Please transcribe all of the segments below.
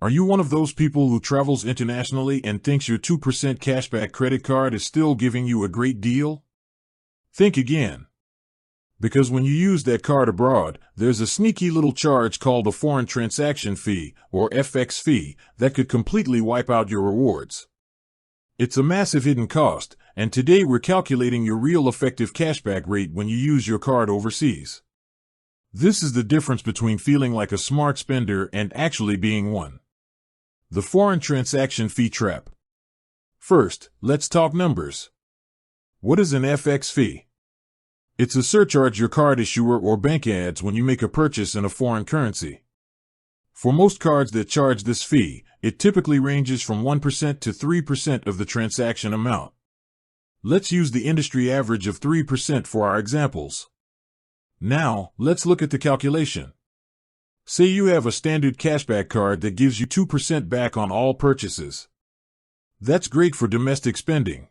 Are you one of those people who travels internationally and thinks your 2% cashback credit card is still giving you a great deal? Think again. Because when you use that card abroad, there's a sneaky little charge called a foreign transaction fee, or FX fee, that could completely wipe out your rewards. It's a massive hidden cost, and today we're calculating your real effective cashback rate when you use your card overseas. This is the difference between feeling like a smart spender and actually being one. The foreign transaction fee trap. First, let's talk numbers. What is an FX fee? It's a surcharge your card issuer or bank adds when you make a purchase in a foreign currency. For most cards that charge this fee, it typically ranges from 1% to 3% of the transaction amount. Let's use the industry average of 3% for our examples. Now, let's look at the calculation. Say you have a standard cashback card that gives you 2% back on all purchases. That's great for domestic spending.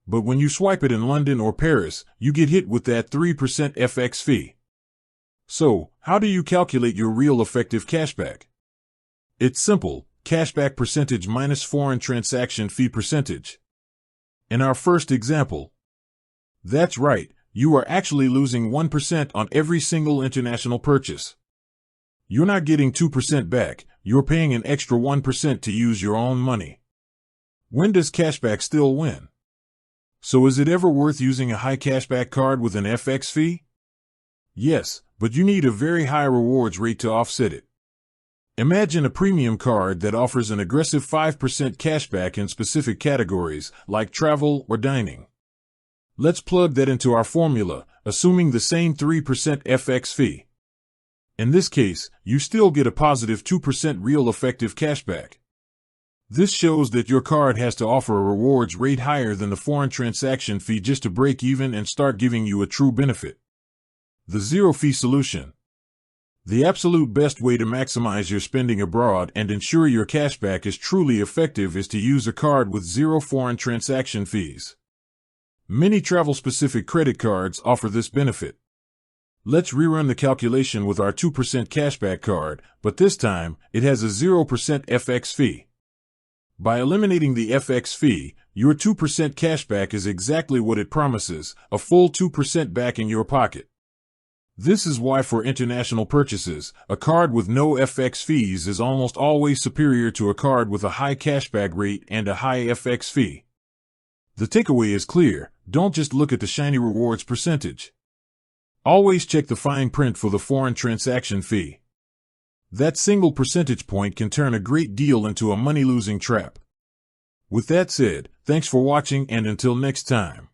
But when you swipe it in London or Paris, you get hit with that 3% FX fee. So, how do you calculate your real effective cashback? It's simple: cashback percentage minus foreign transaction fee percentage. In our first example, that's right, you are actually losing 1% on every single international purchase. You're not getting 2% back, you're paying an extra 1% to use your own money. When does cashback still win? So is it ever worth using a high cashback card with an FX fee? Yes, but you need a very high rewards rate to offset it. Imagine a premium card that offers an aggressive 5% cashback in specific categories, like travel or dining. Let's plug that into our formula, assuming the same 3% FX fee. In this case, you still get a positive 2% real effective cashback. This shows that your card has to offer a rewards rate higher than the foreign transaction fee just to break even and start giving you a true benefit. The zero-fee solution. The absolute best way to maximize your spending abroad and ensure your cashback is truly effective is to use a card with zero foreign transaction fees. Many travel-specific credit cards offer this benefit. Let's rerun the calculation with our 2% cashback card, but this time, it has a 0% FX fee. By eliminating the FX fee, your 2% cashback is exactly what it promises, a full 2% back in your pocket. This is why for international purchases, a card with no FX fees is almost always superior to a card with a high cashback rate and a high FX fee. The takeaway is clear: don't just look at the shiny rewards percentage. Always check the fine print for the foreign transaction fee. That single percentage point can turn a great deal into a money-losing trap. With that said, thanks for watching, and until next time.